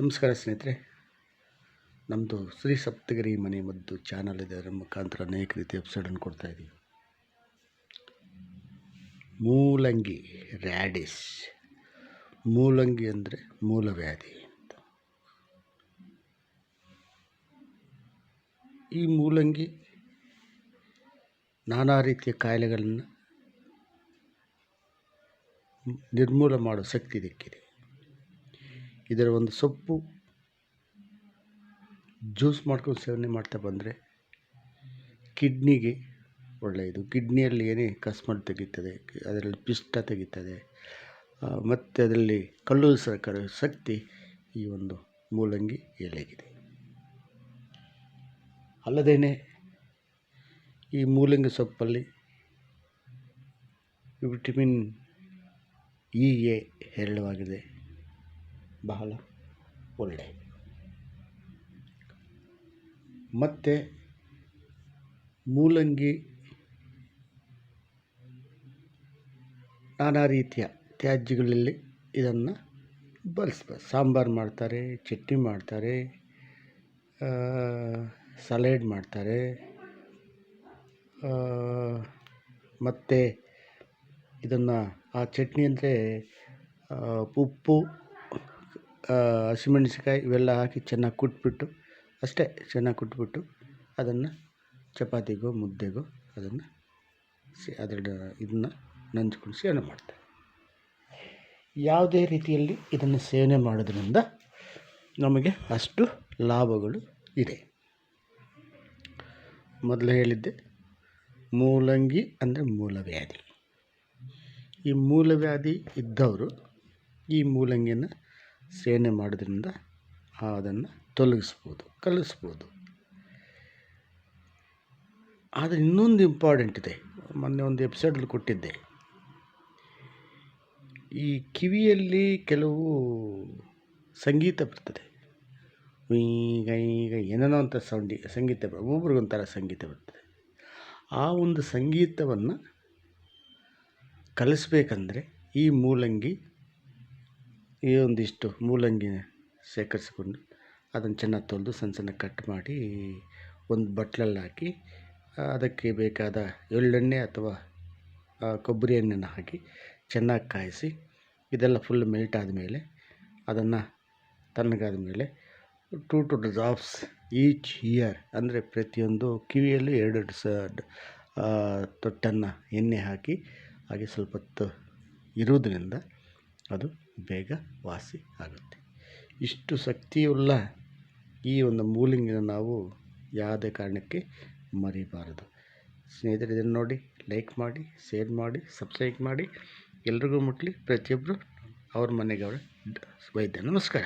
ನಮಸ್ಕಾರ ಸ್ನೇಹಿತರೆ, ನಮ್ಮದು ಶ್ರೀ ಸಪ್ತಗಿರಿ ಮನೆ ಮದ್ದು ಚಾನಲ್ ಇದೆ. ಅದರ ಮುಖಾಂತರ ಅನೇಕ ರೀತಿಯ ಎಪಿಸೋಡನ್ನು ಕೊಡ್ತಾಯಿದ್ದೀವಿ. ಮೂಲಂಗಿ ರ್ಯಾಡಿಸ್. ಮೂಲಂಗಿ ಅಂದರೆ ಮೂಲವ್ಯಾಧಿ ಅಂತ. ಈ ಮೂಲಂಗಿ ನಾನಾ ರೀತಿಯ ಕಾಯಿಲೆಗಳನ್ನು ನಿರ್ಮೂಲ ಮಾಡೋ ಶಕ್ತಿ ಇದಕ್ಕಿದೆ. ಇದರ ಒಂದು ಸೊಪ್ಪು ಜ್ಯೂಸ್ ಮಾಡ್ಕೊಂಡು ಸೇವನೆ ಮಾಡ್ತಾ ಬಂದರೆ ಕಿಡ್ನಿಗೆ ಒಳ್ಳೆಯದು. ಕಿಡ್ನಿಯಲ್ಲಿ ಏನೇ ಕಸ್ಮಟ್ ತೆಗೀತದೆ, ಅದರಲ್ಲಿ ಪಿಷ್ಟ ತೆಗೀತದೆ, ಮತ್ತು ಅದರಲ್ಲಿ ಕಲ್ಲು ಸರಕರ ಶಕ್ತಿ ಈ ಒಂದು ಮೂಲಂಗಿ ಎಲೆಗಿದೆ. ಅಲ್ಲದೇ ಈ ಮೂಲಂಗಿ ಸೊಪ್ಪಲ್ಲಿ ವಿಟಮಿನ್ ಎ ಹೇರಳವಾಗಿದೆ, ಬಹಳ ಒಳ್ಳೆಯ. ಮತ್ತು ಮೂಲಂಗಿ ನಾನಾ ರೀತಿಯ ತ್ಯಾಜ್ಯಗಳಲ್ಲಿ ಇದನ್ನು ಬಳಸ್ಬೋದು. ಸಾಂಬಾರು ಮಾಡ್ತಾರೆ, ಚಟ್ನಿ ಮಾಡ್ತಾರೆ, ಸಲಾಡ್ ಮಾಡ್ತಾರೆ, ಮತ್ತು ಇದನ್ನು ಆ ಚಟ್ನಿ ಅಂದರೆ ಉಪ್ಪು, ಹಸಿಮೆಣಸಿಕಾಯಿ ಇವೆಲ್ಲ ಹಾಕಿ ಚೆನ್ನಾಗಿ ಕುಟ್ಬಿಟ್ಟು, ಅಷ್ಟೇ ಚೆನ್ನಾಗಿ ಕುಟ್ಬಿಟ್ಟು ಅದನ್ನು ಚಪಾತಿಗೋ ಮುದ್ದೆಗೋ ಅದನ್ನು ಇದನ್ನು ನಂಚ್ಕೊಂಡು ಸೇವನೆ ಮಾಡ್ತಾರೆ. ಯಾವುದೇ ರೀತಿಯಲ್ಲಿ ಇದನ್ನು ಸೇವನೆ ಮಾಡೋದ್ರಿಂದ ನಮಗೆ ಅಷ್ಟು ಲಾಭಗಳು ಇದೆ. ಮೊದಲು ಹೇಳಿದ್ದೆ, ಮೂಲಂಗಿ ಅಂದರೆ ಮೂಲವ್ಯಾಧಿ. ಈ ಮೂಲವ್ಯಾಧಿ ಇದ್ದವರು ಈ ಮೂಲಂಗಿಯನ್ನು ಸೇವನೆ ಮಾಡೋದ್ರಿಂದ ಅದನ್ನು ತೊಲಗಿಸ್ಬೋದು, ಕಲಿಸ್ಬೋದು. ಆದರೆ ಇನ್ನೊಂದು ಇಂಪಾರ್ಟೆಂಟ್ ಇದೆ, ಮೊನ್ನೆ ಒಂದು ಎಪಿಸೋಡಲ್ಲಿ ಕೊಟ್ಟಿದ್ದೆ. ಈ ಕಿವಿಯಲ್ಲಿ ಕೆಲವು ಸಂಗೀತ ಬರ್ತದೆ, ಈಗ ಏನೇನೋ ಅಂತ ಸಂಗೀತ ಒಬ್ಬೊಬ್ರಿಗೊಂಥರ ಸಂಗೀತ ಬರ್ತದೆ. ಆ ಒಂದು ಸಂಗೀತವನ್ನು ಕಲಿಸ್ಬೇಕಂದ್ರೆ ಈ ಮೂಲಂಗಿ, ಈ ಒಂದಿಷ್ಟು ಮೂಲಂಗಿನ ಸೇಕರಿಸ್ಕೊಂಡು ಅದನ್ನು ಚೆನ್ನಾಗಿ ತೊಳೆದು ಸಣ್ಣ ಸಣ್ಣ ಕಟ್ ಮಾಡಿ ಒಂದು ಬಟ್ಲಲ್ಲಿ ಹಾಕಿ ಅದಕ್ಕೆ ಬೇಕಾದ ಎಳ್ಳೆಣ್ಣೆ ಅಥವಾ ಕೊಬ್ಬರಿ ಎಣ್ಣೆನ ಹಾಕಿ ಚೆನ್ನಾಗಿ ಕಾಯಿಸಿ, ಇದೆಲ್ಲ ಫುಲ್ ಮೆಲ್ಟ್ ಆದಮೇಲೆ ಅದನ್ನು ತಣ್ಣಗಾದ ಮೇಲೆ 2 ಡ್ರಾಪ್ಸ್ ಈಚ್ ಇಯರ್, ಅಂದರೆ ಪ್ರತಿಯೊಂದು ಕಿವಿಯಲ್ಲಿ 2 ತೊಟ್ಟನ್ನು ಎಣ್ಣೆ ಹಾಕಿ ಹಾಗೆ ಸ್ವಲ್ಪ ಹೊತ್ತು ಇರುವುದರಿಂದ ಅದು ಬೇಗ ವಾಸಿ ಆಗುತ್ತೆ. ಇಷ್ಟು ಶಕ್ತಿಯುಳ್ಳ ಈ ಒಂದು ಮೂಲಂಗಿನ ನಾವು ಯಾವುದೇ ಕಾರಣಕ್ಕೆ ಮರಿಬಾರದು. ಸ್ನೇಹಿತರೆ, ಇದನ್ನು ನೋಡಿ, ಲೈಕ್ ಮಾಡಿ, ಶೇರ್ ಮಾಡಿ, ಸಬ್ಸ್ಕ್ರೈಬ್ ಮಾಡಿ. ಎಲ್ರಿಗೂ ಮುಟ್ಲಿ, ಪ್ರತಿಯೊಬ್ಬರು ಅವ್ರ ಮನೆಗೆ ಅವರ ವೈದ್ಯ. ನಮಸ್ಕಾರ.